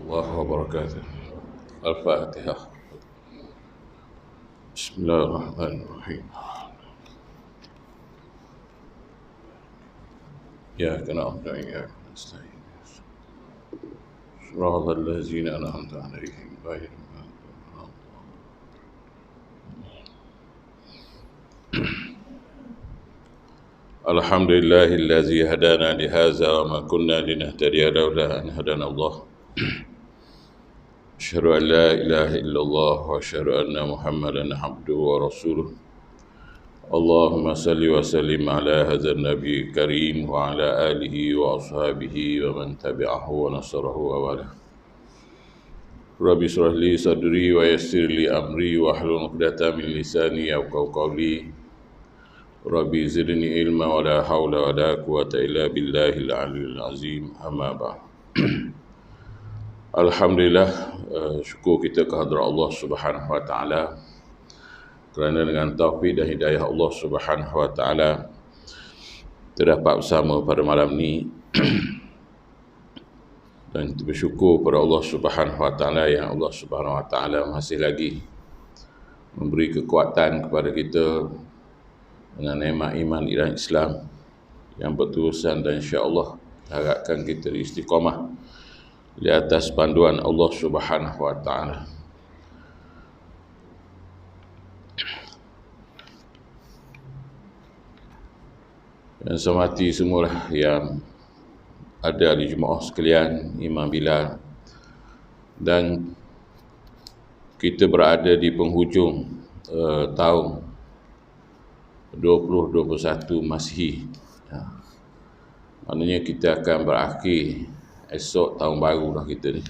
الله وبركاته. الفاتحة. بسم الله الرحمن الرحيم. إياك نعبد وإياك نستعين. صراط الذين أنعمت عليهم غير المغضوب عليهم. الحمد لله الذي هدانا لهذا وما كنا لنهتدي لولا أن هدانا الله. أشهد أن لا إله إلا الله وأشهد أن محمدا عبده ورسوله. اللهم صل وسلم على هذا النبي الكريم وعلى آله وأصحابه ومن تبعه ونصره ووالاه. رب اشرح لي صدري ويسر لي أمري واحلل عقدة من لساني يفقهوا قولي. ربي زدني علما ولا حول ولا قوة إلا بالله العلي العظيم. أما بعد. Alhamdulillah, syukur kita kehadrat Allah Subhanahu wa taala kerana dengan taufik dan hidayah Allah Subhanahu wa taala terdapat bersama pada malam ni dan kita bersyukur kepada Allah Subhanahu wa taala yang Allah Subhanahu wa taala masih lagi memberi kekuatan kepada kita dengan nikmat iman dan Islam yang berterusan, dan insya-Allah harapkan kita istiqamah di atas panduan Allah Subhanahu wa taala. Yang saya hormati semua yang ada di jemaah sekalian, Imam Bilal, dan kita berada di penghujung tahun 2021 Masihi. Maknanya kita akan berakhir esok tahun baru dah kita ni.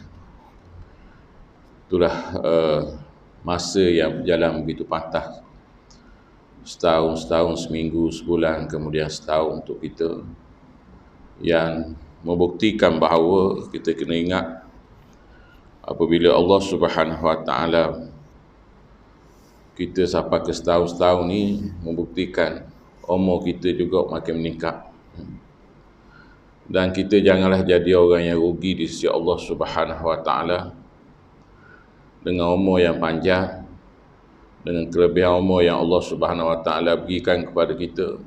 Itulah masa yang berjalan begitu patah. Setahun, seminggu, sebulan, kemudian setahun untuk kita, yang membuktikan bahawa kita kena ingat apabila Allah Subhanahu wa taala kita sampai ke setahun ni, membuktikan umur kita juga makin meningkat. Dan kita janganlah jadi orang yang rugi di sisi Allah Subhanahu wa taala dengan umur yang panjang, dengan kelebihan umur yang Allah Subhanahu wa taala berikan kepada kita.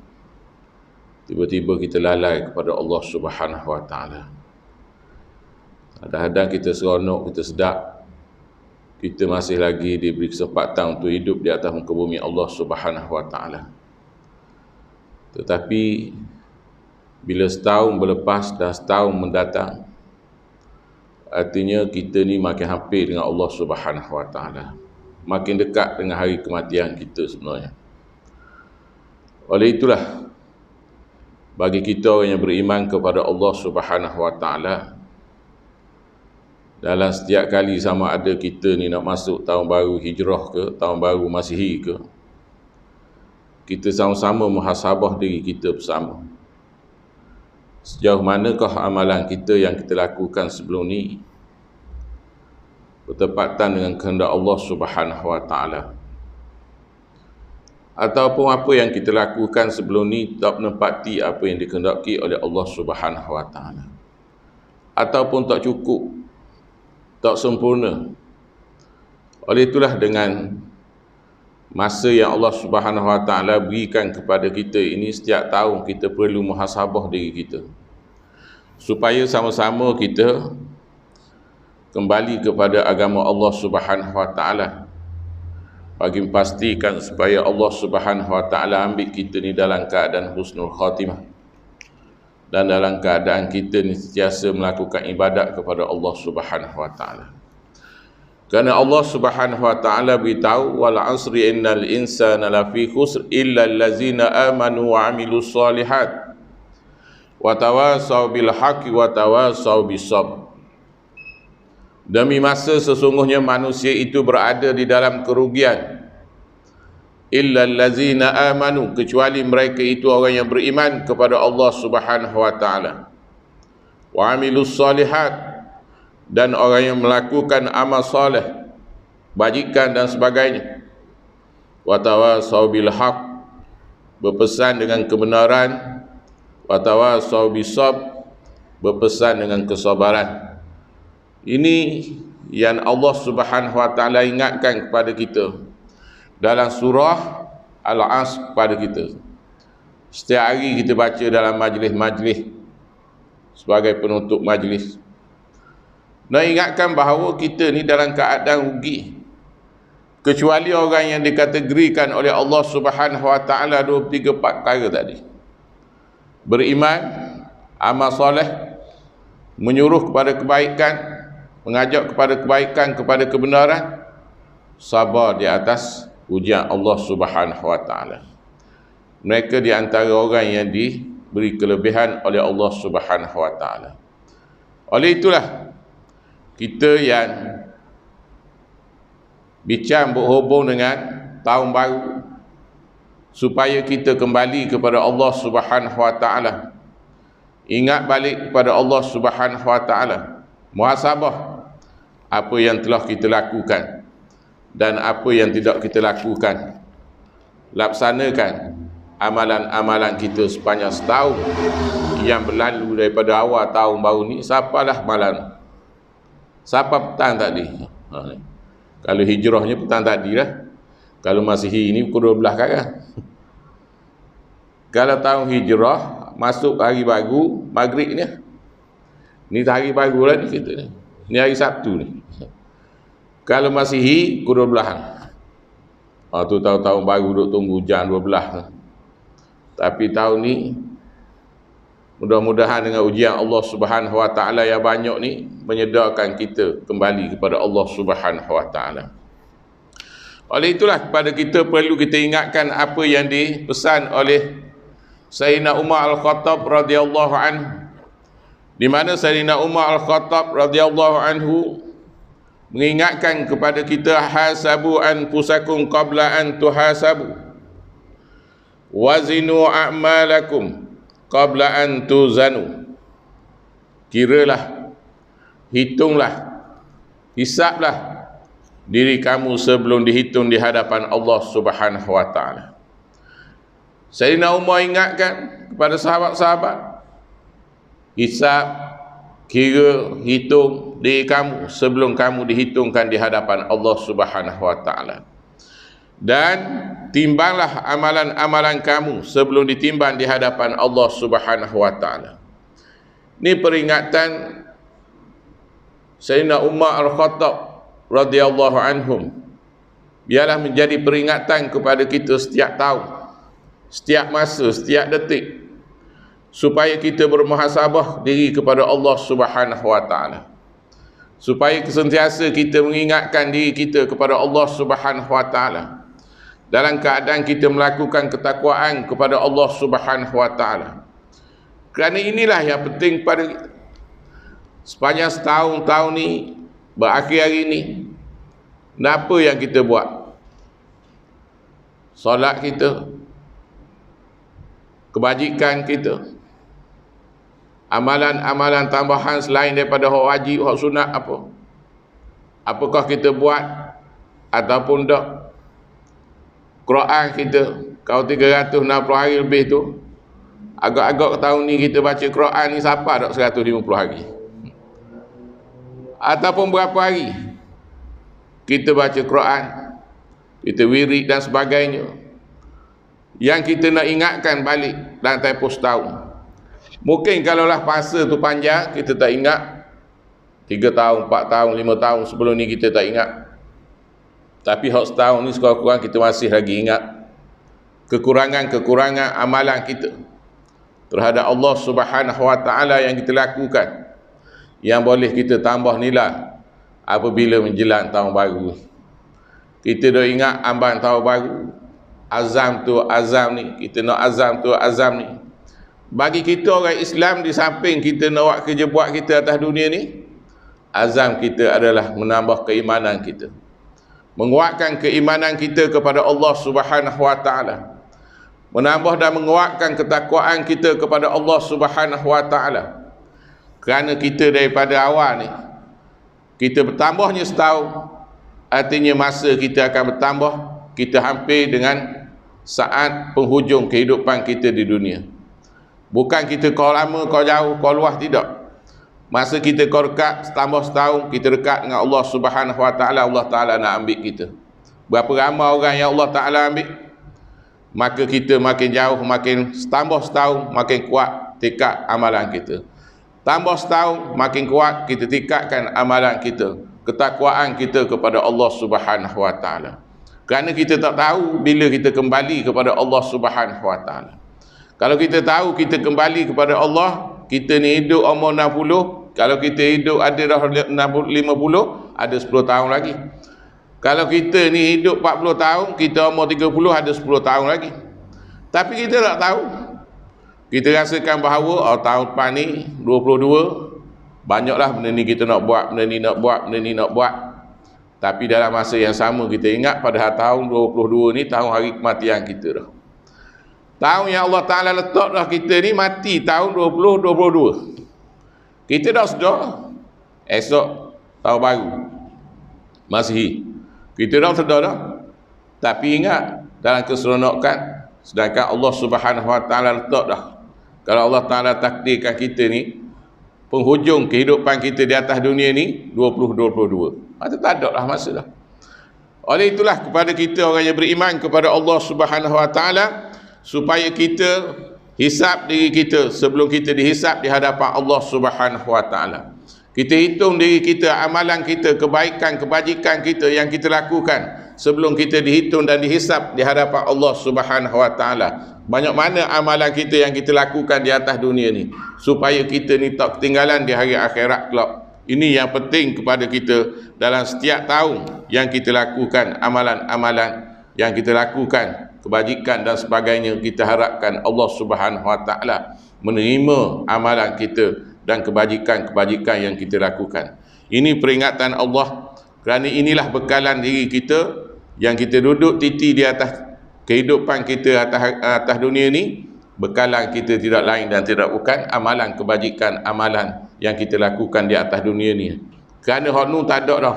Tiba-tiba kita lalai kepada Allah Subhanahu wa taala. Kadang-kadang kita seronok, kita sedap, kita masih lagi diberi kesempatan untuk hidup di atas muka bumi Allah Subhanahu wa taala. Tetapi bila setahun berlepas dan setahun mendatang, artinya kita ni makin hampir dengan Allah Subhanahu wa taala, makin dekat dengan hari kematian kita sebenarnya. Oleh itulah, bagi kita orang yang beriman kepada Allah Subhanahu wa taala, dalam setiap kali sama ada kita ni nak masuk tahun baru Hijrah ke, tahun baru Masihi ke, kita sama-sama muhasabah diri kita bersama. Sejauh manakah amalan kita yang kita lakukan sebelum ni bertepatan dengan kehendak Allah Subhanahu wa taala, ataupun apa yang kita lakukan sebelum ni tak menepati apa yang dikehendaki oleh Allah Subhanahu wa taala, ataupun tak cukup, tak sempurna. Oleh itulah, dengan masa yang Allah Subhanahu wa taala berikan kepada kita ini, setiap tahun kita perlu muhasabah diri kita supaya sama-sama kita kembali kepada agama Allah Subhanahu wa taala, bagi memastikan supaya Allah Subhanahu wa taala ambil kita ni dalam keadaan husnul khatimah, dan dalam keadaan kita ni sentiasa melakukan ibadat kepada Allah Subhanahu wa taala. Kerana Allah Subhanahu wa taala beritahu, wal asri innal insana lafi khusr illa allazina amanu wa amilus solihat wa tawasaw bil haqqi wa tawasaw bis sabr. Demi masa sesungguhnya manusia itu berada di dalam kerugian, illa allazina amanu, kecuali mereka itu orang yang beriman kepada Allah Subhanahu wa taala, wa amilus solihat, dan orang yang melakukan amal soleh, bajikan dan sebagainya, wa tawasaw bil haqq, berpesan dengan kebenaran, wa tawasaw bis sabr, berpesan dengan kesabaran. Ini yang Allah Subhanahu wa taala ingatkan kepada kita dalam surah Al-Asr kepada kita. Setiap hari kita baca dalam majlis-majlis sebagai penutup majlis. Nak ingatkan bahawa kita ni dalam keadaan rugi, kecuali orang yang dikategorikan oleh Allah Subhanahu wa taala 23 perkara tadi. Beriman, amal soleh, menyuruh kepada kebaikan, mengajak kepada kebaikan, kepada kebenaran, sabar di atas ujian Allah Subhanahu wa taala. Mereka di antara orang yang diberi kelebihan oleh Allah Subhanahu wa taala. Oleh itulah kita yang bincang berhubung dengan tahun baru, supaya kita kembali kepada Allah Subhanahu wa taala, ingat balik kepada Allah Subhanahu wa taala, muhasabah apa yang telah kita lakukan dan apa yang tidak kita lakukan, laksanakan amalan-amalan kita sepanjang setahun yang berlalu daripada awal tahun baru ni. Siapalah malam, siapa petang tadi, kalau hijrahnya petang tadi lah, kalau Masihi ni pukul 12 sekarang. Kalau tahun hijrah masuk hari baru maghrib ni hari baru lah ni kita ni hari Sabtu ni. Kalau Masihi pukul 12 tu tahun baru duk tunggu jam 12. Tapi tahun ni mudah-mudahan dengan ujian Allah Subhanahu wa taala yang banyak ni menyedarkan kita kembali kepada Allah Subhanahu wa taala. Oleh itulah kepada kita perlu kita ingatkan apa yang dipesan oleh Sayyidina Umar Al-Khattab radhiyallahu anhu, di mana Sayyidina Umar Al-Khattab radhiyallahu anhu mengingatkan kepada kita, hasabu anfusakum qabla an tuhasabu, wazinu a'malakum qabla an tuzanu. Kiralah, hitunglah, hisablah diri kamu sebelum dihitung di hadapan Allah Subhanahu wa taala. Sayyidina Umar ingatkan kepada sahabat-sahabat, hisab, kira, hitung diri kamu sebelum kamu dihitungkan di hadapan Allah Subhanahu wa taala. Dan timbanglah amalan-amalan kamu sebelum ditimbang di hadapan Allah Subhanahu wa taala. Ini peringatan Sayyidina Umar Al-Khattab radhiyallahu anhum. Biarlah menjadi peringatan kepada kita setiap tahun, setiap masa, setiap detik, supaya kita bermuhasabah diri kepada Allah Subhanahu wa taala, supaya sentiasa kita mengingatkan diri kita kepada Allah Subhanahu wa taala dalam keadaan kita melakukan ketakwaan kepada Allah Subhanahu wa taala. Kerana inilah yang penting pada kita. Sepanjang setahun ni, berakhir hari ni, apa yang kita buat? Solat kita, kebajikan kita, amalan-amalan tambahan selain daripada hak wajib, hak sunat apa? Apakah kita buat ataupun tak? Quran kita, kalau 360 hari lebih tu, agak-agak tahun ni kita baca Quran ni siapa tak 150 hari? Ataupun berapa hari kita baca Quran, kita wirid dan sebagainya, yang kita nak ingatkan balik dalam tempoh setahun. Mungkin kalaulah masa tu panjang, kita tak ingat, 3 tahun, 4 tahun, 5 tahun sebelum ni kita tak ingat. Tapi hak setahun ni sekurang-kurang kita masih lagi ingat kekurangan-kekurangan amalan kita terhadap Allah Subhanahu wa taala yang kita lakukan, yang boleh kita tambah nilai apabila menjelang tahun baru. Kita dah ingat ambang tahun baru, azam tu azam ni, kita nak azam tu azam ni. Bagi kita orang Islam, di samping kita nak buat kerja buat kita atas dunia ni, azam kita adalah menambah keimanan kita, menguatkan keimanan kita kepada Allah Subhanahu wa taala, menambah dan menguatkan ketakwaan kita kepada Allah Subhanahu wa taala. Kerana kita daripada awal ni, kita bertambahnya setahun, artinya masa kita akan bertambah, kita hampir dengan saat penghujung kehidupan kita di dunia. Bukan kita kau lama, kau jauh, kau luas, tidak. Masa kita korkat tambah setahun, kita dekat dengan Allah Subhanahu Wa Taala, Allah Taala nak ambil kita. Berapa ramai orang yang Allah Taala ambil? Maka kita makin jauh, makin tambah setahun, makin kuat tekad amalan kita. Tambah setahun, makin kuat kita tingkatkan amalan kita, ketakwaan kita kepada Allah Subhanahu Wa Taala. Kerana kita tak tahu bila kita kembali kepada Allah Subhanahu Wa Taala. Kalau kita tahu kita kembali kepada Allah, kita ni hidup umur 60, kalau kita hidup ada dah 50, ada 10 tahun lagi. Kalau kita ni hidup 40 tahun, kita umur 30, ada 10 tahun lagi. Tapi kita tak tahu. Kita rasakan bahawa tahun depan ni 22, banyaklah benda ni kita nak buat, benda ni nak buat, benda ni nak buat. Tapi dalam masa yang sama kita ingat pada tahun 22 ni tahun hari kematian kita dah. Tahun yang Allah Ta'ala letak dah kita ni mati tahun 2022. Kita dah sedar esok tahun baru Masihi. Kita dah sedar dah. Tapi ingat dalam keseronokan, sedangkan Allah Subhanahu Wa Ta'ala letak dah. Kalau Allah Ta'ala takdirkan kita ni penghujung kehidupan kita di atas dunia ni 2022, maka tak ada lah masa dah. Oleh itulah kepada kita orang yang beriman kepada Allah Subhanahu Wa Ta'ala, supaya kita hisap diri kita sebelum kita dihisap di hadapan Allah Subhanahu Wa Ta'ala. Kita hitung diri kita, amalan kita, kebaikan, kebajikan kita yang kita lakukan sebelum kita dihitung dan dihisap di hadapan Allah Subhanahu Wa Ta'ala. Banyak mana amalan kita yang kita lakukan di atas dunia ni, supaya kita ni tak ketinggalan di hari akhirat kelak. Ini yang penting kepada kita dalam setiap tahun yang kita lakukan amalan-amalan yang kita lakukan, kebajikan dan sebagainya. Kita harapkan Allah Subhanahu Wa Ta'ala menerima amalan kita dan kebajikan-kebajikan yang kita lakukan. Ini peringatan Allah, kerana inilah bekalan diri kita yang kita duduk titi di atas kehidupan kita atas dunia ni. Bekalan kita tidak lain dan tidak bukan amalan kebajikan, amalan yang kita lakukan di atas dunia ni. Kerana honu tak ada dah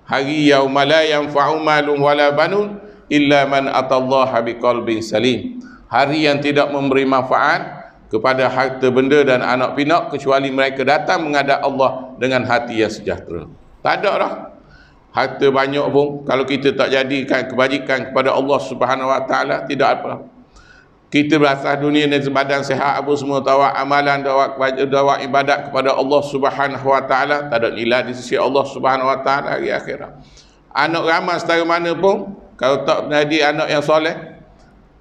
hari yauma la yanfa'u malun wala banun illa man atallaha biqalbin salim. Hari yang tidak memberi manfaat kepada harta benda dan anak pinak kecuali mereka datang menghadap Allah dengan hati yang sejahtera. Tak ada dah harta banyak pun kalau kita tak jadikan kebajikan kepada Allah Subhanahu Wa Ta'ala, tidak apa. Kita berasas dunia ni sebadan sihat apa semua, tawak amalan, tawak ibadat kepada Allah Subhanahu Wa Ta'ala, tak ada nilai di sisi Allah Subhanahu Wa Ta'ala hari akhirat. Anak ramai setara mana pun, kalau tak menjadi anak yang soleh,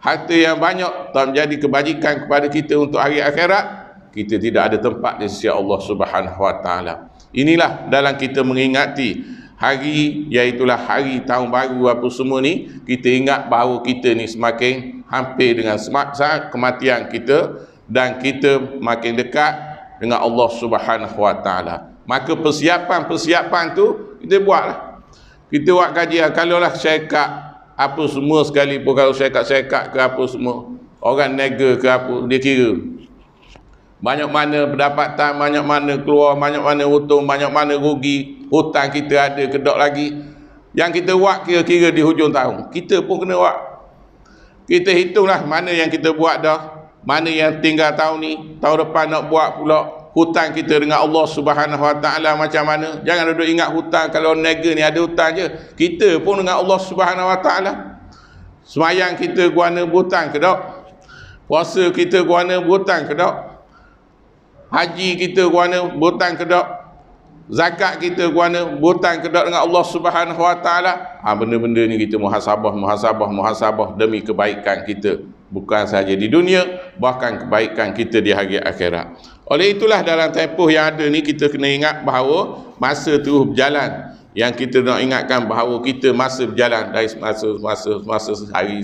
harta yang banyak tak menjadi kebajikan kepada kita untuk hari akhirat, kita tidak ada tempat di sisi Allah Subhanahu Wa Ta'ala. Inilah dalam kita mengingati hari, iaitulah hari tahun baru apa semua ni, kita ingat bahawa kita ni semakin hampir dengan saat kematian kita dan kita makin dekat dengan Allah Subhanahu Wa Ta'ala. Maka persiapan tu kita buatlah. Kita buat kajian, kalaulah syarikat apa semua sekalipun, kalau syarikat ke apa semua, orang nega ke apa, dia kira banyak mana pendapatan, banyak mana keluar, banyak mana untung, banyak mana rugi, hutang kita ada ke tak lagi. Yang kita buat kira-kira di hujung tahun, kita pun kena buat. Kita hitunglah mana yang kita buat dah, mana yang tinggal tahun ni, tahun depan nak buat pula. Hutang kita dengan Allah Subhanahu Wa Ta'ala macam mana. Jangan duduk ingat hutang, kalau nega ni ada hutang je. Kita pun dengan Allah Subhanahu Wa Ta'ala. Semayang kita guana berhutang ke tak? Puasa kita guana berhutang ke tak? Haji kita guana berhutang ke tak? Zakat kita guana berhutang ke tak dengan Allah Subhanahu Wa Ta'ala? Benda-benda ni kita muhasabah demi kebaikan kita, bukan saja di dunia, bahkan kebaikan kita di hari akhirat. Oleh itulah dalam tempoh yang ada ni, kita kena ingat bahawa masa terus berjalan. Yang kita nak ingatkan bahawa kita masa berjalan dari masa sehari,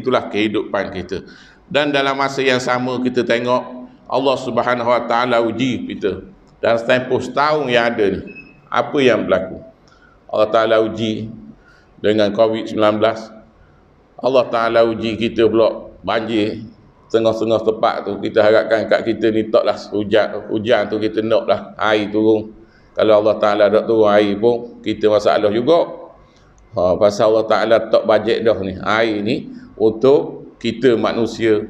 itulah kehidupan kita. Dan dalam masa yang sama kita tengok Allah Subhanahu Wa Ta'ala uji kita. Dalam tempoh setahun yang ada ni, apa yang berlaku? Allah Ta'ala uji dengan COVID-19. Allah Ta'ala uji kita pula banjir setengah-setengah tempat tu. Kita harapkan kat kita ni taklah hujan tu kita naklah air turun. Kalau Allah Ta'ala tak turun air pun kita masalah juga. Pasal Allah Ta'ala tak bajet dah ni air ni untuk kita manusia,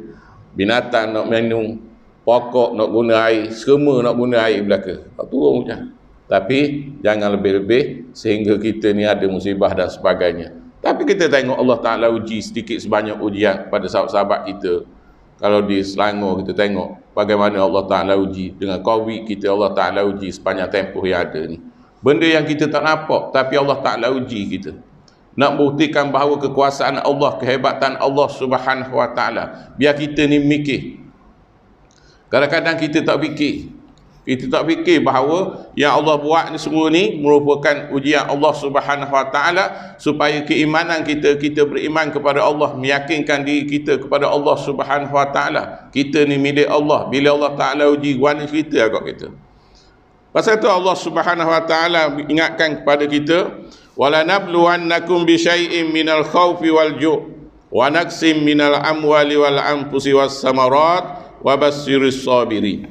binatang nak minum, pokok nak guna air, semua nak guna air belaka. Turun hujan. Tapi jangan lebih-lebih sehingga kita ni ada musibah dan sebagainya. Tapi kita tengok Allah Ta'ala uji sedikit sebanyak ujian pada sahabat-sahabat kita. Kalau di Selangor kita tengok bagaimana Allah Ta'ala uji. Dengan COVID kita Allah Ta'ala uji sepanjang tempoh yang ada ni. Benda yang kita tak nampak, tapi Allah Ta'ala uji kita. Nak buktikan bahawa kekuasaan Allah, kehebatan Allah Subhanahu Wa Ta'ala. Biar kita ni mikir. Kadang-kadang kita tak fikir. Kita tak fikir bahawa yang Allah buat ni semua ni merupakan ujian Allah Subhanahu Wa Ta'ala supaya keimanan kita beriman kepada Allah, meyakinkan diri kita kepada Allah Subhanahu Wa Ta'ala. Kita ni milik Allah. Bila Allah Ta'ala uji, warna kita agak kita. Pasal tu Allah Subhanahu Wa Ta'ala ingatkan kepada kita, wala nabluwannakum bi syai'in minal khaufi wal ju' wa naqsim minal amwali wal anfusi was samarat wa basyyiris sabirin.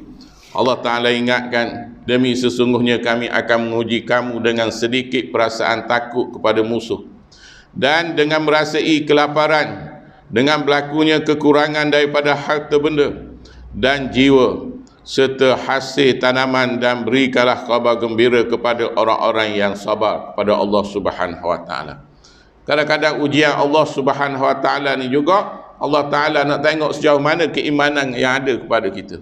Allah Ta'ala ingatkan, demi sesungguhnya kami akan menguji kamu dengan sedikit perasaan takut kepada musuh dan dengan merasai kelaparan, dengan berlakunya kekurangan daripada harta benda dan jiwa serta hasil tanaman, dan berikanlah khabar gembira kepada orang-orang yang sabar kepada Allah Subhanahu Wa Ta'ala. Kadang-kadang ujian Allah Subhanahu Wa Ta'ala ni juga Allah Ta'ala nak tengok sejauh mana keimanan yang ada kepada kita.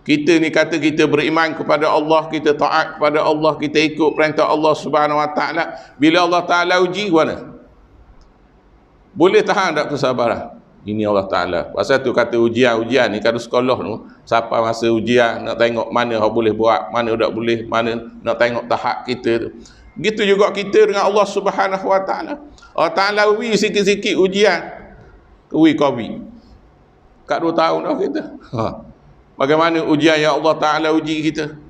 Kita ni kata kita beriman kepada Allah, kita taat kepada Allah, kita ikut perintah Allah Subhanahu Wa Ta'ala. Bila Allah Ta'ala uji, mana? Boleh tahan tak kesabaran? Ini Allah Ta'ala. Pasal tu kata ujian-ujian ni, kata sekolah tu, siapa masa ujian nak tengok mana yang boleh buat, mana tak boleh, mana nak tengok tahap kita tu. Gitu juga kita dengan Allah Subhanahu Wa Ta'ala. Allah Ta'ala uji sikit-sikit ujian. Uji COVID. Kat 2 tahun dah kita. Bagaimana ujian yang Allah Ta'ala uji kita?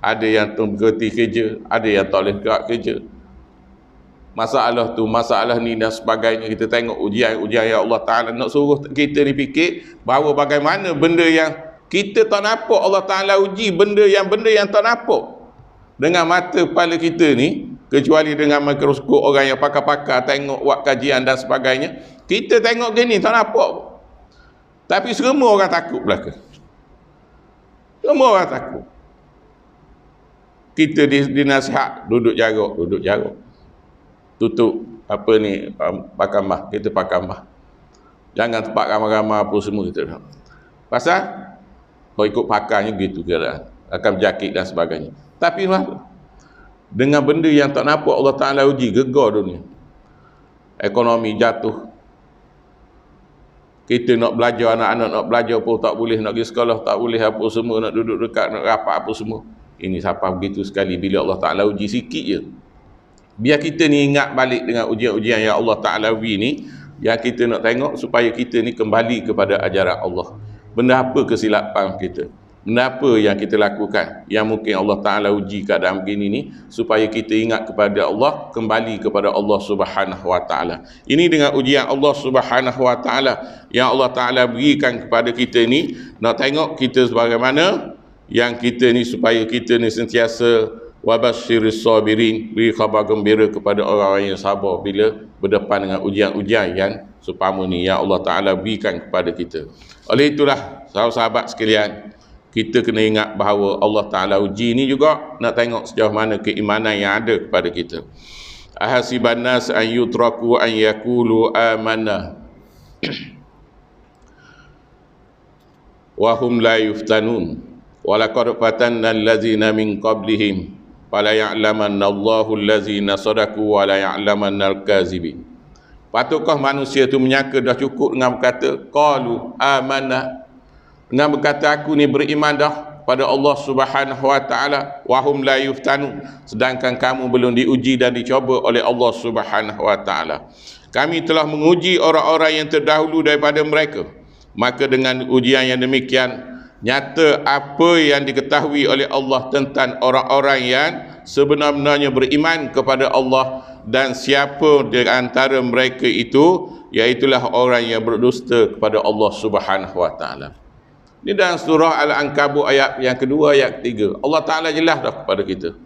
Ada yang berhenti kerja, ada yang tak boleh gerak kerja. Masalah tu, masalah ni dan sebagainya. Kita tengok ujian-ujian yang Allah Ta'ala nak suruh kita ni fikir bahawa bagaimana benda yang kita tak nampak Allah Ta'ala uji, benda yang tak nampak dengan mata kepala kita ni, kecuali dengan mikroskop orang yang pakar-pakar tengok buat kajian dan sebagainya. Kita tengok gini tak nampak, tapi semua orang takut belaka. Semua orang takut. Kita dinasihat duduk jarak. Tutup apa ni, pakamah, kita pakamah. Jangan tempat ramai-ramai apa semua kita. Pasal kalau ikut pakarnya gitu keadaan, akan berjakit dan sebagainya. Tapi dengan benda yang tak nampak Allah Ta'ala uji, gegar dunia. Ekonomi jatuh. Kita nak belajar, anak-anak nak belajar pun tak boleh, nak pergi sekolah tak boleh, apa semua, nak duduk dekat, nak rapat apa semua. Ini siapa begitu sekali bila Allah Ta'ala uji sikit je. Biar kita ni ingat balik dengan ujian-ujian yang Allah Ta'ala uji ni, yang kita nak tengok supaya kita ni kembali kepada ajaran Allah. Benda apa kesilapan kita? Benda apa yang kita lakukan yang mungkin Allah Ta'ala uji keadaan begini ni, supaya kita ingat kepada Allah, kembali kepada Allah Subhanahu Wa Ta'ala. Ini dengan ujian Allah Subhanahu Wa Ta'ala yang Allah Ta'ala berikan kepada kita ni, nak tengok kita sebagaimana yang kita ni, supaya kita ni sentiasa wabasyiris sabirin, beri khabar gembira kepada orang-orang yang sabar bila berdepan dengan ujian-ujian yang seumpama ni yang Allah Ta'ala berikan kepada kita. Oleh itulah sahabat-sahabat sekalian, kita kena ingat bahawa Allah Ta'ala uji ni juga nak tengok sejauh mana keimanan yang ada kepada kita. Ahasiban nas an yutraku an yaqulu amanna wa hum la yuftanun wa laqad fatanna allazina min qablihim fala ya'lamanna Allahu allazina sadaqu wa la ya'lamanna al-kazibin. Patutkah manusia itu menyangka dah cukup dengan berkata qalu amanna, dengan berkata aku ni beriman dah pada Allah Subhanahu Wa Ta'ala, wahum la yuftanu, sedangkan kamu belum diuji dan dicoba oleh Allah Subhanahu Wa Ta'ala. Kami telah menguji orang-orang yang terdahulu daripada mereka, maka dengan ujian yang demikian nyata apa yang diketahui oleh Allah tentang orang-orang yang sebenar-benarnya beriman kepada Allah, dan siapa di antara mereka itu, iaitulah orang yang berdusta kepada Allah Subhanahu Wa Ta'ala. Ini dalam surah Al-Ankabut ayat yang kedua, ayat ketiga. Allah Ta'ala jelas dah kepada kita.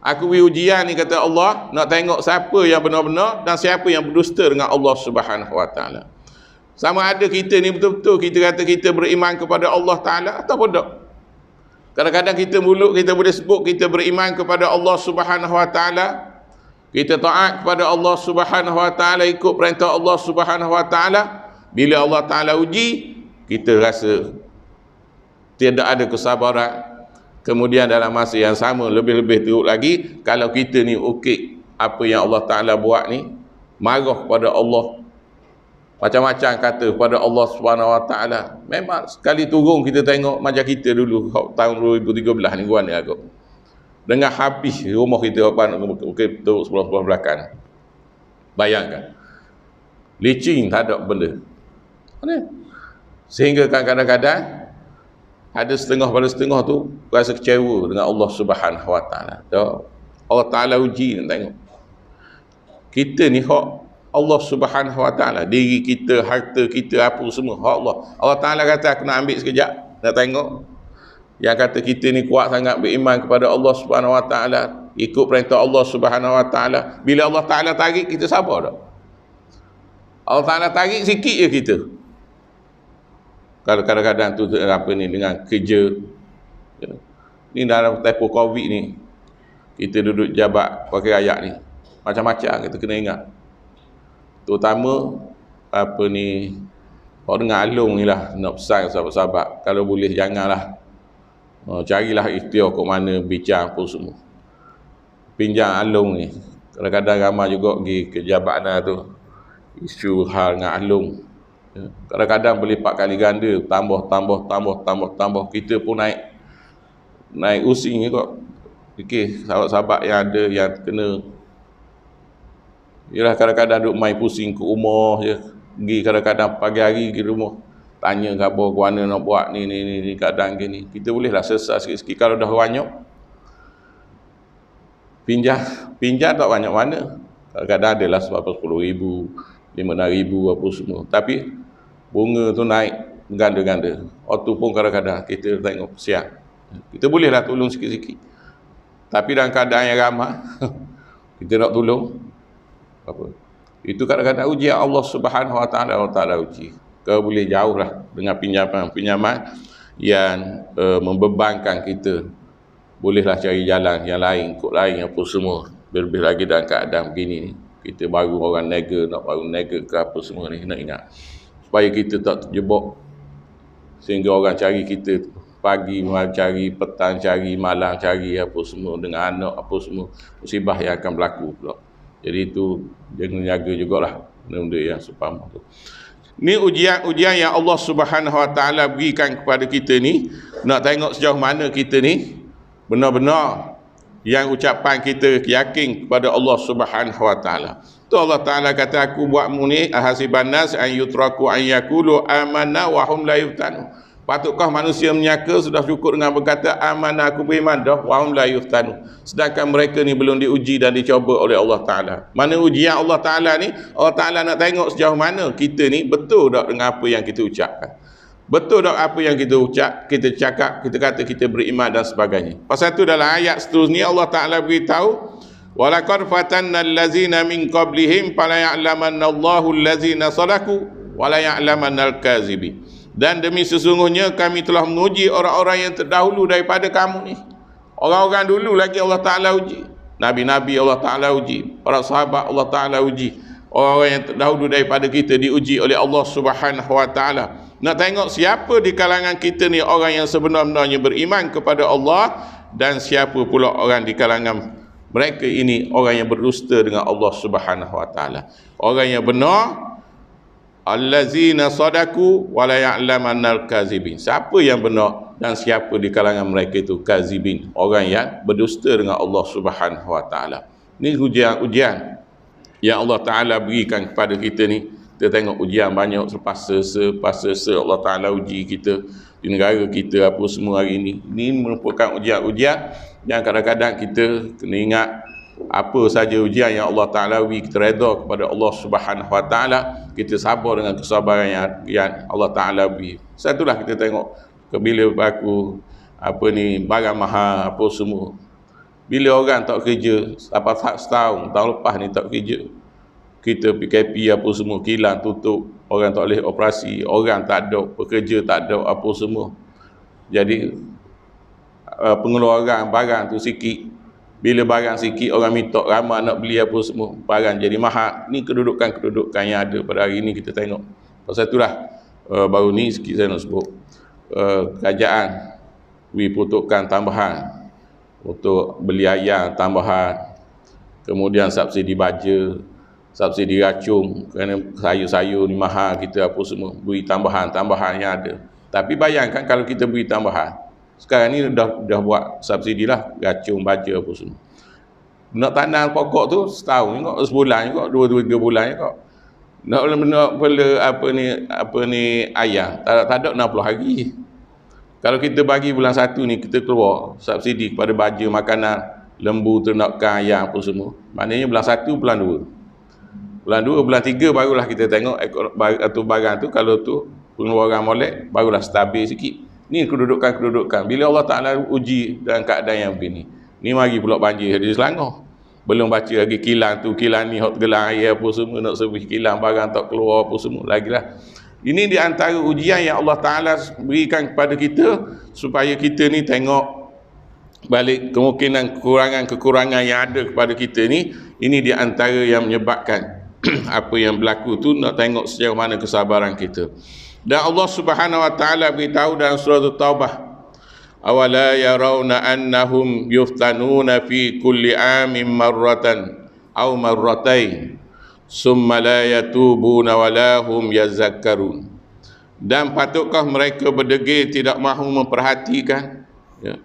Aku beri ujian ni, kata Allah, nak tengok siapa yang benar-benar dan siapa yang berdusta dengan Allah Subhanahu Wa Ta'ala. Sama ada kita ni betul-betul kita kata kita beriman kepada Allah Ta'ala ataupun tak. Kadang-kadang kita mulut kita boleh sebut kita beriman kepada Allah Subhanahu Wa Ta'ala, kita taat kepada Allah Subhanahu Wa Ta'ala, ikut perintah Allah Subhanahu Wa Ta'ala. Bila Allah Ta'ala uji, kita rasa tidak ada kesabaran. Kemudian dalam masa yang sama, lebih-lebih teruk lagi, kalau kita ni ukit apa yang Allah Ta'ala buat ni, marah kepada Allah, macam-macam kata kepada Allah Subhanahu Wa Ta'ala. Memang sekali turun kita tengok macam kita dulu tahun 2013 ni gua ni aku. Dengan habis rumah kita betul sebelah belakang. Bayangkan. Licin tak ada benda. Sehingga kadang-kadang ada setengah pada setengah tu rasa kecewa dengan Allah Subhanahu Wa Ta'ala. Allah Ta'ala uji nak tengok. Kita ni hak Allah Subhanahu Wa Ta'ala, diri kita, harta kita, apa semua hak Allah. Allah Ta'ala kata aku nak ambil sekejap, nak tengok. Yang kata kita ni kuat sangat beriman kepada Allah Subhanahu Wa Ta'ala, ikut perintah Allah Subhanahu Wa Ta'ala. Bila Allah Ta'ala tarik, kita sabar tak? Allah Ta'ala tarik sikit je kita. Kalau kadang-kadang tu apa ni dengan kerja. Ni dalam tempoh Covid ni, kita duduk jabat pakai ayat ni. Macam-macam kita kena ingat. Terutama apa ni, orang dengar alung ni lah, nak pesan sahabat-sahabat, kalau boleh janganlah carilah ikhtiar ke mana bincang pun semua. Pinjam alung ni, kadang-kadang ramai juga pergi ke jabatan tu, isu hal dengan alung. Kadang-kadang berlipat kali ganda, tambah, kita pun naik using juga. Fikir sahabat-sahabat yang ada yang kena. Yalah, kadang-kadang duk main pusing ke rumah je. Pergi kadang-kadang pagi hari pergi rumah, tanya khabar ke mana nak buat ni keadaan gini. Kita bolehlah sesat sikit-sikit. Kalau dah banyak pinjam tak banyak mana. Kadang-kadang adalah sebab 10,000, 5,000 apa semua. Tapi bunga tu naik ganda-ganda. Waktu pun kadang-kadang kita tengok siap. Kita bolehlah tolong sikit-sikit. Tapi dalam keadaan yang ramai kita nak tolong apa? Itu kadang-kadang ujian Allah Subhanahu Wa Ta'ala. Allah Ta'ala uji. Kau boleh jauh lah dengan pinjaman yang membebankan kita. Bolehlah cari jalan yang lain, kod lain apa semua. Lebih lagi dalam keadaan begini ni. Kita baru orang nega, nak baru nega ke apa semua ni, nak ingat. Supaya kita tak terjebak. Sehingga orang cari kita pagi, cari petang, cari malam, cari apa semua dengan anak apa semua. Musibah yang akan berlaku pula. Jadi itu jangan jaga jugalah benda yang seumpama tu. Ni ujian yang Allah Subhanahu Wa Ta'ala berikan kepada kita ni, nak tengok sejauh mana kita ni benar-benar yang ucapan kita yakin kepada Allah Subhanahu Wa Ta'ala. Tu Allah Ta'ala kata, aku buatmu ni ahasiban nas an yutraku an yaqulu amanna wa hum la yuftanu. Patutkah manusia menyangka sudah cukup dengan berkata amanah, aku beriman dah, wa hum la yuftanu, sedangkan mereka ni belum diuji dan dicoba oleh Allah Ta'ala. Mana ujian Allah Ta'ala ni, Allah Ta'ala nak tengok sejauh mana kita ni betul tak dengan apa yang kita ucapkan. Betul tak apa yang kita ucap, kita cakap, kita kata kita beriman dan sebagainya. Pasal tu dalam ayat seterusnya Allah Ta'ala beritahu, walaqad fatanna allazina min qablihim fala ya'lamanna Allahu allazina sadaku wala ya'lamanna al-kazibin. Dan demi sesungguhnya kami telah menguji orang-orang yang terdahulu daripada kamu ni. Orang-orang dulu lagi Allah Ta'ala uji. Nabi-nabi Allah Ta'ala uji. Para sahabat Allah Ta'ala uji. Orang-orang yang terdahulu daripada kita diuji oleh Allah Subhanahu Wa Ta'ala. Nak tengok siapa di kalangan kita ni orang yang sebenar-benarnya beriman kepada Allah, dan siapa pula orang di kalangan mereka ini orang yang berdusta dengan Allah Subhanahu Wa Ta'ala. Orang yang benar, allazina sadaku wa la ya'lamannal kazibin. Siapa yang benar dan siapa di kalangan mereka itu kazibin, orang yang berdusta dengan Allah Subhanahu Wa Ta'ala. Ini ujian yang Allah Ta'ala berikan kepada kita ni. Kita tengok ujian banyak lepas selesa Allah Ta'ala uji kita di negara kita apa semua hari ini. Ini merupakan ujian-ujian yang kadang-kadang kita kena ingat apa saja ujian yang Allah Ta'ala beri, kita redha kepada Allah Subhanahu Wa Ta'ala, kita sabar dengan kesabaran yang Allah Ta'ala beri. Satulah kita tengok bila berlaku apa ni barang mahal apa semua. Bila orang tak kerja sampai setahun, tahun lepas ni tak kerja, kita PKP apa semua, kilang tutup, orang tak boleh operasi, orang tak ada, pekerja tak ada, apa semua. Jadi pengeluaran barang tu sikit. Bila barang sikit, orang minta ramai nak beli apa semua, barang jadi mahal. Ni kedudukan yang ada pada hari ni kita tengok. Pasal itulah baru ni sikit saya nak sebut, kerajaan beri peruntukan tambahan untuk beli ayam tambahan, kemudian subsidi baja, subsidi racun kerana sayur-sayur ni mahal, kita apa semua beri tambahan yang ada. Tapi bayangkan kalau kita beri tambahan, sekarang ni dah buat subsidi lah, racun baja apa semua. Nak tanam pokok tu setahun juga, sebulan juga, 2-3 bulan juga. Nak bela apa ni ayam, tak ada 60 hari. Kalau kita bagi bulan 1 ni, kita keluar subsidi kepada baja, makanan, lembu, ternakan, ayam apa semua. Maknanya bulan 1, bulan 2. Bulan 2, bulan 3 barulah kita tengok barang tu, kalau tu pengeluaran molek, barulah stabil sikit. Ni kedudukan. Bila Allah Ta'ala uji dalam keadaan yang begini, ni mari pula banjir di Selangor. Belum baca lagi kilang tu, kilang ni hot gelang air apa semua, nak servis kilang, barang tak keluar apa semua lagilah. Ini di antara ujian yang Allah Ta'ala berikan kepada kita, supaya kita ni tengok balik kemungkinan kekurangan yang ada kepada kita ni. Ini di antara yang menyebabkan apa yang berlaku tu, nak tengok sejauh mana kesabaran kita. Dan Allah Subhanahu Wa Ta'ala beritahu dalam surah Taubah, awala yarawna annahum yuftanuna fi kulli amin marratan aw marratain summa la yatubuna wa lahum yazakkarun. Dan patutkah mereka berdegil tidak mahu memperhatikan, ya.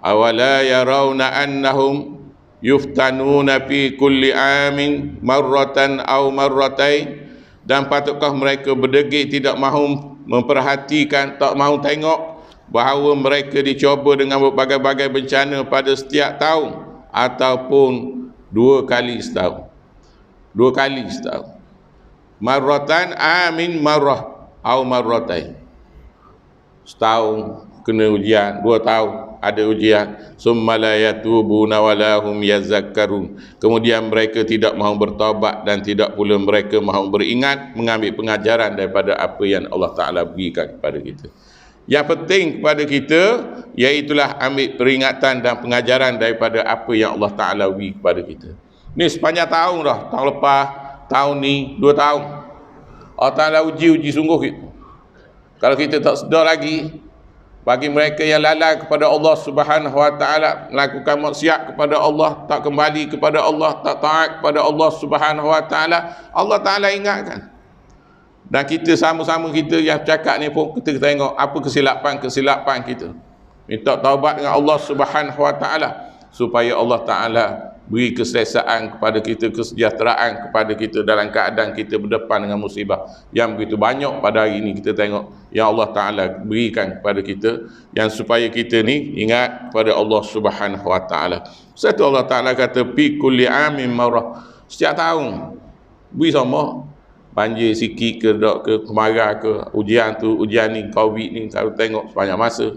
Awala yarawna annahum yuftanuna fi kulli amin marratan aw marratain. Dan patutkah mereka berdegil tidak mahu memperhatikan, tak mahu tengok bahawa mereka dicoba dengan berbagai-bagai bencana pada setiap tahun, ataupun 2 kali setahun. 2 kali setahun. Marratan amin marrah au marratain. Setahun kena ujian, 2 tahun ada ujian. Summa la yatubuna wa lahum yazakkarun. Kemudian mereka tidak mahu bertaubat, dan tidak pula mereka mahu beringat, mengambil pengajaran daripada apa yang Allah Ta'ala berikan kepada kita. Yang penting kepada kita, iaitulah ambil peringatan dan pengajaran daripada apa yang Allah Ta'ala beri kepada kita. Ni sepanjang tahun dah, tahun lepas, tahun ni, 2 tahun. Allah Ta'ala uji sungguh kita. Kalau kita tak sedar lagi, bagi mereka yang lalai kepada Allah Subhanahu Wa Ta'ala, melakukan maksiat kepada Allah, tak kembali kepada Allah, tak taat kepada Allah Subhanahu Wa Ta'ala, Allah Ta'ala ingatkan. Dan kita sama-sama kita yang cakap ni pun, kita tengok apa kesilapan kita. Minta taubat dengan Allah Subhanahu Wa Ta'ala, supaya Allah Ta'ala beri keselesaan kepada kita, kesejahteraan kepada kita dalam keadaan kita berdepan dengan musibah yang begitu banyak pada hari ini. Kita tengok yang Allah Ta'ala berikan kepada kita, yang supaya kita ni ingat kepada Allah Subhanahu Wa Ta'ala. Satu Allah Ta'ala kata fi kulli amin marrah, setiap tahun beri sama, banjir sikit ke, ke kemarau ke, ujian tu, ujian ni, Covid ni, kalau tengok sepanjang masa.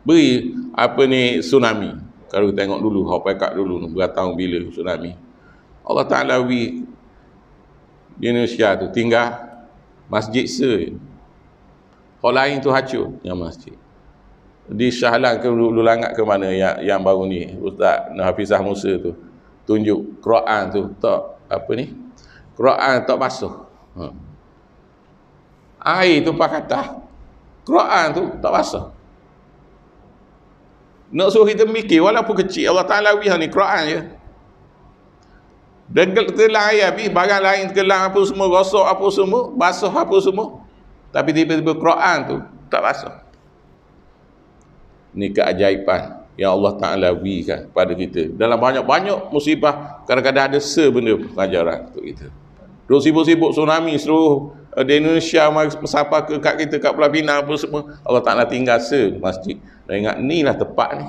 Beri apa ni, tsunami. Kalau tengok dulu, pekat dulu, beratang bila tsunami. Allah Ta'ala beri di Indonesia tu, tinggal masjid Hal lain tu hancur yang masjid. Di Shah Alam ke Lulangat ke mana yang baru ni, Ustaz Hafizah Musa tu tunjuk Quran tu tak apa ni, Quran tak basuh. Air tu pakatah, Quran tu tak basuh. Nak suruh kita mikir, walaupun kecil, Allah Ta'ala beri ni Quran je. Telah air habis, barang lain telah apa semua, rosak apa semua, basuh apa semua. Tapi tiba-tiba Quran tu tak basuh. Ni keajaiban yang Allah Ta'ala berikan kepada kita. Dalam banyak-banyak musibah, kadang-kadang ada benda pengajaran untuk kita. Duk sibuk-sibuk tsunami seluruh di Indonesia, sampai ke kat kita kat Pulau Pinang apa semua, Allah Ta'ala tinggal masjid. Dan ingat, inilah tepat ni.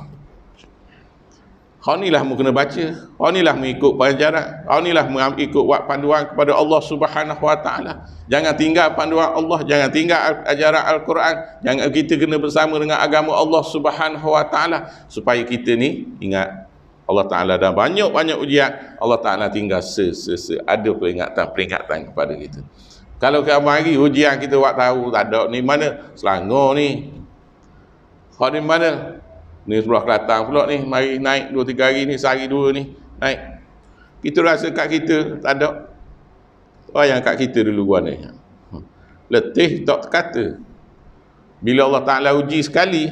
Kau inilah mu kena baca, kau inilah mengikut pengajaran, kau inilah mengikut panduan kepada Allah Subhanahu Wa Ta'ala. Jangan tinggal panduan Allah, jangan tinggal ajaran Al-Quran, jangan kita kena bersama dengan agama Allah Subhanahu Wa Ta'ala, supaya kita ni ingat Allah Ta'ala. Dan banyak-banyak ujian, Allah Ta'ala tinggal ada peringatan kepada kita. Kalau ke mari ujian kita buat tahu tak ada ni mana Selangor ni. Hak ni mana? Ni sebelah Kelantan pula ni, mari naik 2-3 hari ni, sehari 2 ni naik. Kita rasa kat kita tak ada. Yang kat kita dulu buat ni. Letih tak kata. Bila Allah Ta'ala uji sekali,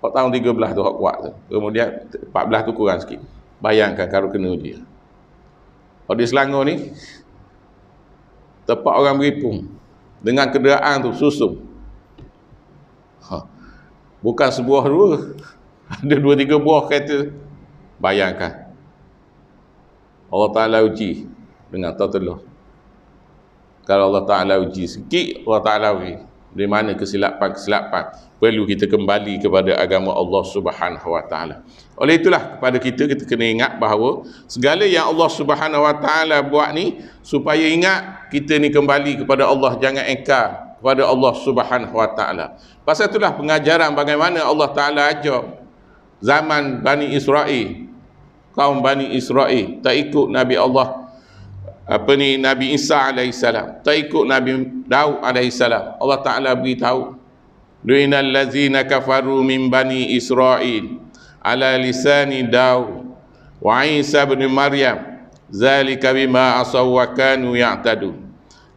hak tahun 13 tu hak kuat tu. Kemudian 14 tu kurang sikit. Bayangkan kalau kena uji. Hak di Selangor ni, tempat orang beripung dengan kenderaan tu susung. Bukan sebuah dua, ada 2-3 buah kereta. Bayangkan Allah Ta'ala uji dengan tertelur. Kalau Allah Ta'ala uji sikit, Allah Ta'ala uji dari mana kesilapan-kesilapan, perlu kita kembali kepada agama Allah Subhanahu Wa Ta'ala. Oleh itulah kepada kita kena ingat bahawa segala yang Allah Subhanahu Wa Ta'ala buat ni, supaya ingat kita ni kembali kepada Allah, jangan engkar kepada Allah Subhanahu Wa Ta'ala. Pasal itulah pengajaran bagaimana Allah Ta'ala ajar zaman Bani Israel, kaum Bani Israel tak ikut Nabi Allah Nabi Isa alaihissalam, tak ikut Nabi Daud alaihissalam. Allah Ta'ala beritahu, lu'inal ladzina kafaru min Bani Israel ala lisani Daud wa Isa bin Maryam zalika bima asaw wa kanu ya'tadun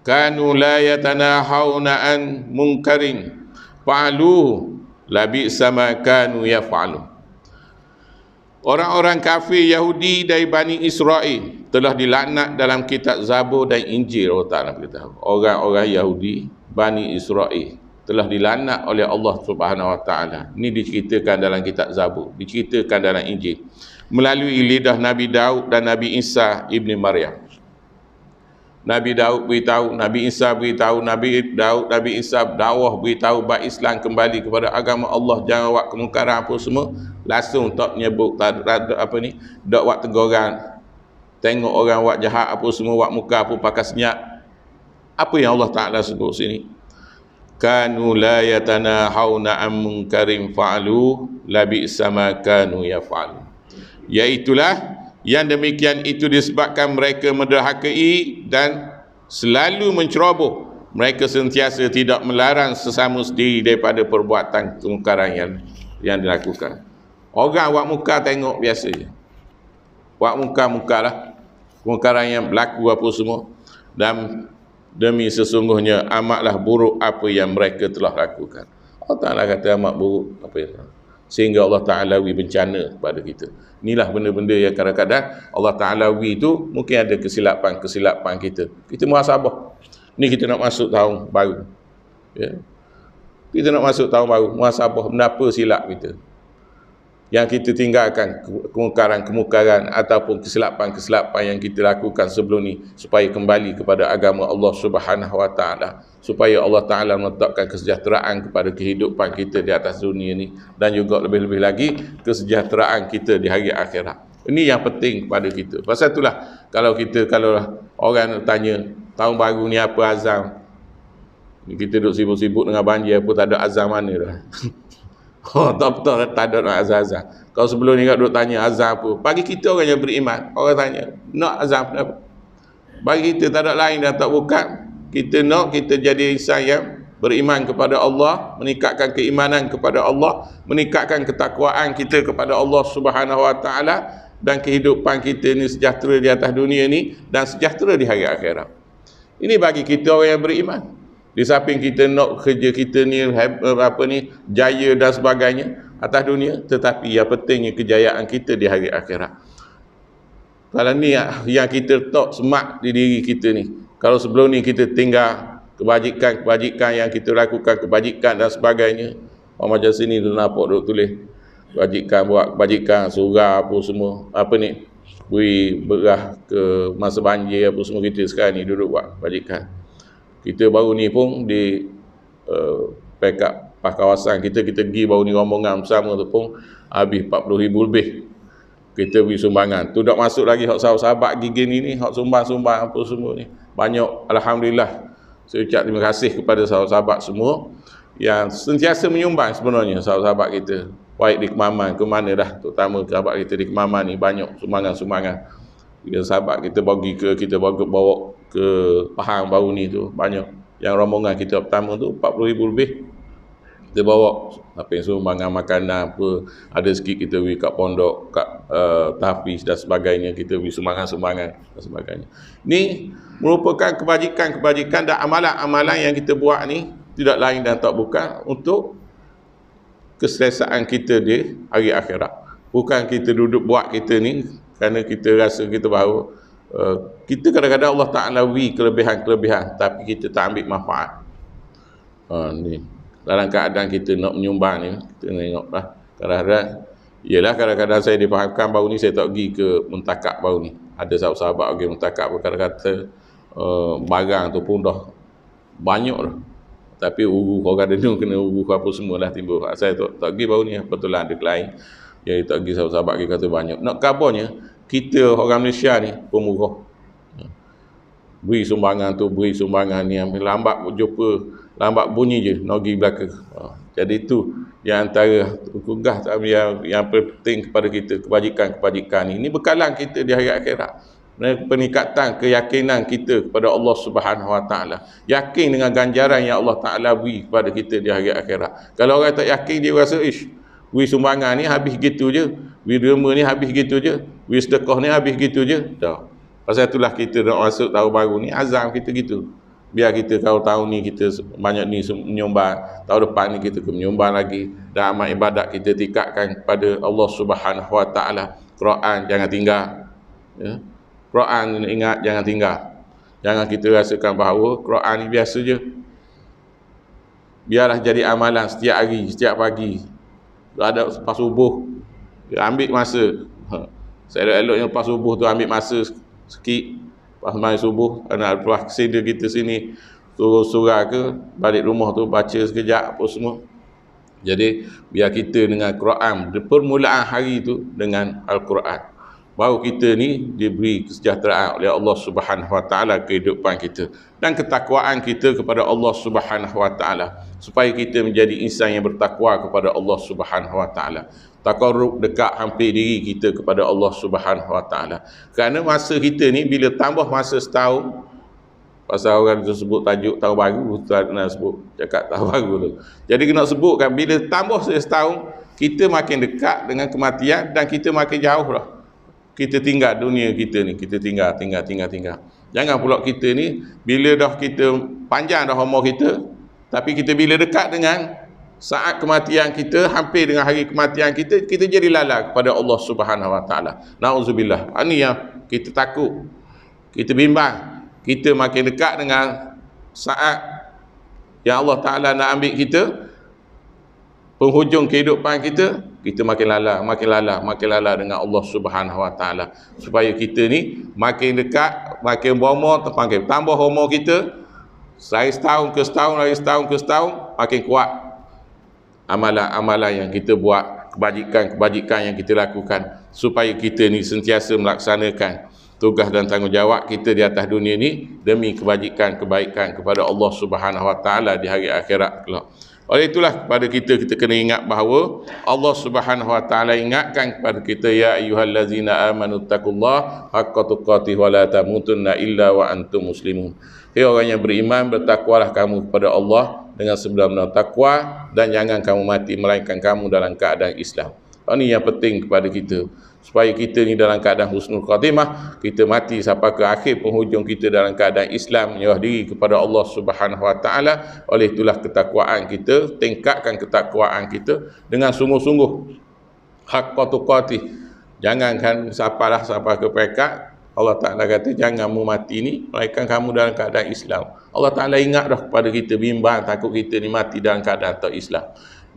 kanu la yatanahawna an munkarin fa'aluhu labi'sa ma kanu yaf'alun. Orang-orang kafir Yahudi dari Bani Israel telah dilaknat dalam kitab Zabur dan Injil. Allah Ta'ala beritahu, orang-orang Yahudi Bani Israel telah dilaknat oleh Allah Subhanahu Wa Ta'ala. Ini diceritakan dalam kitab Zabur, diceritakan dalam Injil melalui lidah Nabi Daud dan Nabi Isa ibni Maryam. Nabi Daud beritahu, Nabi Isa beritahu, Nabi Daud, Nabi Isa dakwah beritahu bahawa Islam kembali kepada agama Allah, jangan buat kemungkaran apa semua. Langsung tak nyebut tak buat teguran. Tengok orang buat jahat apa semua, buat muka apa, pakai senyap. Apa yang Allah Ta'ala sebut sini? Kanu la yatanahawna am munkarin fa'alu labi'sa ma kanu yaf'alu. Iaitulah yang demikian itu disebabkan mereka menderhakai dan selalu menceroboh. Mereka sentiasa tidak melarang sesama sendiri daripada perbuatan kemungkaran yang dilakukan. Orang buat muka tengok biasa je. Buat muka-muka lah. Kemungkaran yang berlaku apa semua. Dan demi sesungguhnya amatlah buruk apa yang mereka telah lakukan. Allah Ta'ala kata amat buruk apa yang, sehingga Allah Ta'ala bencana kepada kita. Inilah benda-benda yang kadang-kadang Allah Ta'ala itu mungkin ada kesilapan-kesilapan kita. Kita muhasabah. Ni kita nak masuk tahun baru. Ya. Kita nak masuk tahun baru, muhasabah kenapa silap kita. Yang kita tinggalkan kemungkaran ataupun kesilapan-kesilapan yang kita lakukan sebelum ni, supaya kembali kepada agama Allah Subhanahu Wa Ta'ala, supaya Allah Ta'ala meletakkan kesejahteraan kepada kehidupan kita di atas dunia ni, dan juga lebih-lebih lagi kesejahteraan kita di hari akhirat. Ini yang penting kepada kita. Pasal itulah kalau orang tanya tahun baru ni apa azam, kita duduk sibuk-sibuk dengan banjir apa, tak ada azam mana dah. Tak betul, tak ada nak azam-azam. Kalau sebelum ni kat duk tanya azam apa, bagi kita orang yang beriman, orang tanya nak azam kenapa? Bagi kita tak ada lain dan tak bukan, kita nak kita jadi insan yang beriman kepada Allah, meningkatkan keimanan kepada Allah, meningkatkan ketakwaan kita kepada Allah Subhanahu Wa Ta'ala, dan kehidupan kita ni sejahtera di atas dunia ni dan sejahtera di hari akhirat. Ini bagi kita orang yang beriman. Di samping kita nak kerja kita ni jaya dan sebagainya atas dunia, tetapi yang pentingnya kejayaan kita di hari akhirat. Kalau ni yang kita letak semak di diri kita ni. Kalau sebelum ni kita tinggal kebajikan yang kita lakukan, kebajikan dan sebagainya, macam sini tu nampak duk tulis kebajikan, buat kebajikan, surah apa semua, beri berah ke masa banjir apa semua, kita sekarang ni duduk buat kebajikan. Kita baru ni pun di backup kawasan kita pergi baru ni rombongan bersama tu pun habis 40,000 lebih kita beri sumbangan. Tu dah masuk lagi hak sahabat gigi ni hak sumbang-sumbang apa semua ni. Banyak, alhamdulillah. Saya ucap terima kasih kepada sahabat-sahabat semua yang sentiasa menyumbang sebenarnya, sahabat-sahabat kita. Baik di Kemaman, ke mana dah, terutama sahabat kita di Kemaman ni banyak sumbangan-sumbangan. Bila sahabat kita bawa ke Pahang baru ni tu, banyak yang rombongan kita pertama tu 40,000 lebih kita bawa apa yang sumbangan makanan apa, ada sikit kita beri kat pondok, kat tahfiz dan sebagainya, kita beri sumbangan-sumbangan dan sebagainya. Ni merupakan kebajikan dan amalan-amalan yang kita buat ni tidak lain dan tak bukan untuk keselesaan kita di hari akhirat. Bukan kita duduk buat kita ni kerana kita rasa kita bahawa kita kadang-kadang Allah Ta'ala beri kelebihan-kelebihan tapi kita tak ambil manfaat. Ni dalam keadaan kita nak menyumbang ni, kita tengok lah kadang-kadang saya difahamkan baru ni saya tak pergi ke Muntakab baru ni, ada sahabat-sahabat pergi Muntakab kata barang tu pun dah banyak dah, tapi uruh orang denung kena uruh apa semua lah timbul. Saya tak pergi baru ni, betulan ada lain yang tak pergi, sahabat-sahabat kita kata banyak. Nak kabarnya kita orang Malaysia ni pemurah, beri sumbangan tu, beri sumbangan ni, lambat jumpa, lambat bunyi je nak pergi belakang. Jadi itu yang antara tugas yang penting kepada kita, kebajikan ni. Ini bekalan kita di hari akhirat. Peningkatan keyakinan kita kepada Allah Subhanahu Wa Taala. Yakin dengan ganjaran yang Allah Taala beri kepada kita di hari akhirat. Kalau orang tak yakin, dia rasa beri sumbangan ni habis gitu je, beri derma ni habis gitu je, beri sedekah ni habis gitu je. Tak. Pasal itulah kita nak masuk tahun baru ni, azam kita gitu. Biar kita kalau tahun ni kita banyak ni menyumbang, tahun depan ni kita menyumbang lagi, dan amal ibadat kita tingkatkan kepada Allah Subhanahu Wa Taala. Quran jangan tinggal. Ya. Quran ingat jangan tinggal. Jangan kita rasakan bahawa Quran ni biasa je. Biarlah jadi amalan setiap hari, setiap pagi. Ada lepas subuh, ambil masa. Saya elok yang lepas subuh tu ambil masa sikit, pas main subuh, anak lepas kesini kita sini suruh surah ke balik rumah tu baca sekejap apa semua. Jadi biar kita dengan Quran, permulaan hari tu dengan Al-Quran, baru kita ni diberi kesejahteraan oleh Allah Subhanahu Wa Taala kehidupan kita dan ketakwaan kita kepada Allah Subhanahu Wa Taala, supaya kita menjadi insan yang bertakwa kepada Allah Subhanahu Wa Taala. Taqarrub, dekat hampir diri kita kepada Allah Subhanahu Wa Taala. Kerana masa kita ni bila tambah masa setahun, pasal orang tu sebut tajuk tahun baru, tak nak sebut cakap tahun baru tu. Jadi kena sebutkan bila tambah setahun, kita makin dekat dengan kematian dan kita makin jauh lah. Kita tinggal dunia kita ni, kita tinggal. Jangan pula kita ni bila dah kita panjang dah umur kita, tapi kita bila dekat dengan saat kematian kita, hampir dengan hari kematian kita, kita jadi lalai kepada Allah Subhanahu Wa Taala. Nauzubillah. Ini yang kita takut, kita bimbang. Kita makin dekat dengan saat yang Allah Taala nak ambil kita, penghujung kehidupan kita, kita makin lalai dengan Allah Subhanahu Wa Taala. Supaya kita ni makin dekat, makin berumur, makin tambah umur kita, dari setahun ke setahun, makin kuat amalan-amalan yang kita buat, kebajikan yang kita lakukan, supaya kita ni sentiasa melaksanakan tugas dan tanggungjawab kita di atas dunia ni demi kebaikan kepada Allah Subhanahu Wa Taala di hari akhirat kelak. Oleh itulah kepada kita kena ingat bahawa Allah Subhanahu Wa Taala ingatkan kepada kita, ya ayyuhallazina amanu taqullaha haqqa tuqatih wa la tamutunna illa wa antum muslimun. Hai orang yang beriman, bertakwalah kamu kepada Allah dengan sebenar-benar takwa, dan jangan kamu mati melainkan kamu dalam keadaan Islam. Ini yang penting kepada kita, supaya kita ni dalam keadaan husnul khatimah, kita mati sampai ke akhir penghujung kita dalam keadaan Islam, menyerah diri kepada Allah Subhanahu Wa Taala. Oleh itulah ketakwaan kita, tingkatkan ketakwaan kita dengan sungguh-sungguh, haqqa tuqatih. Jangankan sampai ke peringkat Allah Ta'ala kata jangan mu mati ni melainkan kamu dalam keadaan Islam. Allah Ta'ala ingat dah kepada kita, bimbang takut kita ni mati dalam keadaan tak Islam.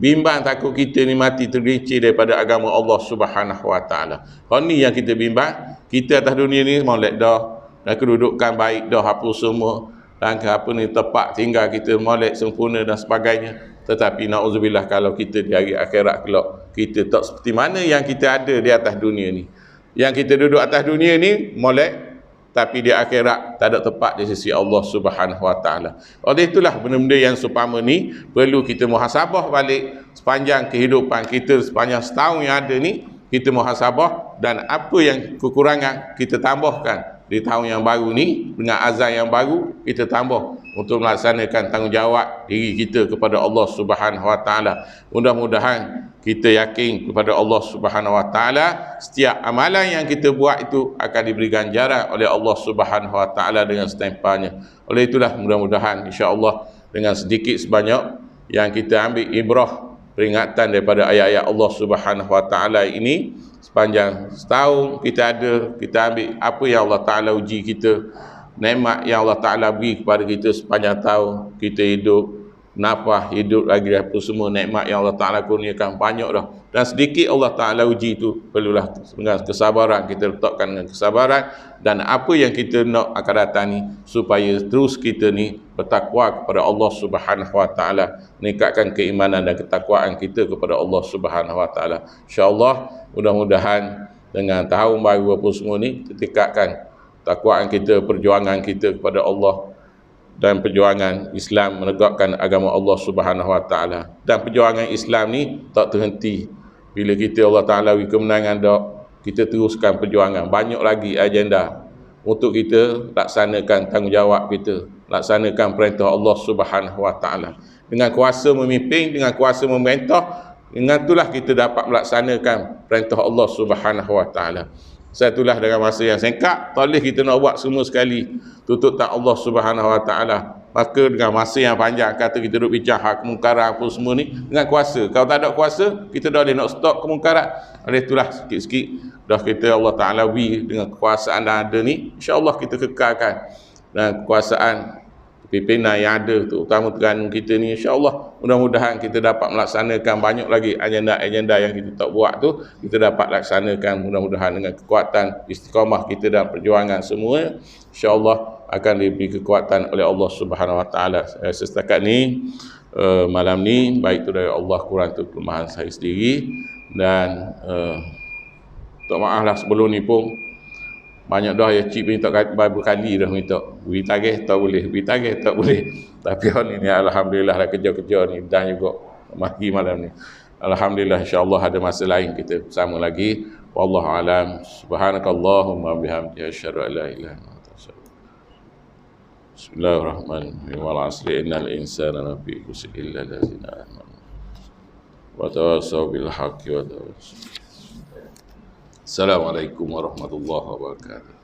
Bimbang takut kita ni mati tergelincir daripada agama Allah Subhanahu Wa Ta'ala. Kalau ni yang kita bimbang, kita atas dunia ni molek dah, dan kedudukan baik dah apa semua, dan apa ni tepat tinggal kita molek sempurna dan sebagainya. Tetapi na'udzubillah kalau kita di hari akhirat kelak, kita tak seperti mana yang kita ada di atas dunia ni. Yang kita duduk atas dunia ni molek, tapi di akhirat tak ada tepat di sisi Allah Subhanahu Wa Taala. Oleh itulah benda-benda yang seumpama ni perlu kita muhasabah balik sepanjang kehidupan kita, sepanjang setahun yang ada ni, kita muhasabah, dan apa yang kekurangan kita tambahkan di tahun yang baru ni dengan azam yang baru, kita tambah untuk melaksanakan tanggungjawab diri kita kepada Allah Subhanahu Wa Taala. Mudah-mudahan kita yakin kepada Allah Subhanahu Wa Taala, setiap amalan yang kita buat itu akan diberi ganjaran oleh Allah Subhanahu Wa Taala dengan setimpanya. Oleh itulah mudah-mudahan insya-Allah dengan sedikit sebanyak yang kita ambil ibrah peringatan daripada ayat-ayat Allah Subhanahu Wa Taala ini, sepanjang setahun kita ambil apa yang Allah Taala uji kita, nikmat yang Allah Taala beri kepada kita sepanjang tahun kita hidup, nafas hidup lagi, apa semua nikmat yang Allah Taala kurniakan banyak dah, dan sedikit Allah Taala uji itu perlulah dengan kesabaran, kita letakkan dengan kesabaran, dan apa yang kita nak akan datang ni supaya terus kita ni bertakwa kepada Allah Subhanahu Wa Taala, meningkatkan keimanan dan ketakwaan kita kepada Allah Subhanahu Wa Taala. Insya-Allah mudah-mudahan dengan tahun baru apa semua ni kita tingkatkan takwaan kita, perjuangan kita kepada Allah, dan perjuangan Islam menegakkan agama Allah Subhanahu Wa Taala. Dan perjuangan Islam ni tak terhenti bila kita Allah Taala beri kemenangan dak, kita teruskan perjuangan. Banyak lagi agenda untuk kita laksanakan tanggungjawab kita, laksanakan perintah Allah Subhanahu Wa Taala. Dengan kuasa memimpin, dengan kuasa memerintah, dengan itulah kita dapat melaksanakan perintah Allah Subhanahu Wa Taala. Satulah dengan masa yang singkat, tak boleh kita nak buat semua sekali, tutup tak Allah Subhanahu Wa Taala. Maka dengan masa yang panjang, kata kita duduk bincang hak kemungkaran apa semua ni dengan kuasa. Kalau tak ada kuasa, kita dah boleh nak stop kemungkaran. Oleh itulah sikit-sikit dah kita Allah Taala beri dengan kekuasaan yang ada ni, insya-Allah kita kekalkan. Dan kekuasaan pimpinan yang ada, terutama Terengganu kita ni, insya-Allah mudah-mudahan kita dapat melaksanakan banyak lagi agenda-agenda yang kita tak buat tu, kita dapat laksanakan mudah-mudahan dengan kekuatan istiqamah kita dan perjuangan semua, insya-Allah akan diberi kekuatan oleh Allah Subhanahu Wa Taala. Setakat ni malam ni, baik tu dari Allah, kurang tu kelemahan saya sendiri, dan tak maaf lah sebelum ni pun banyak dah ya cik minta berkali dah minta beri tagih, tak boleh beri tagih, tak boleh. Tapi hari ni alhamdulillah dah kerja-kerja ni dah juga mari malam ni. Alhamdulillah, insya-Allah ada masa lain kita bersama lagi. Wallahu alam. Subhanakallahumma bihamdika asyhadu an la ilaha illa anta astaghfiruka. Bismillahirrahmanirrahim. Wal 'asri innal insana lafi khusr illa allazina amanu wa tawassaw bil haqqi wa tawassaw. Assalamualaikum warahmatullahi wabarakatuh.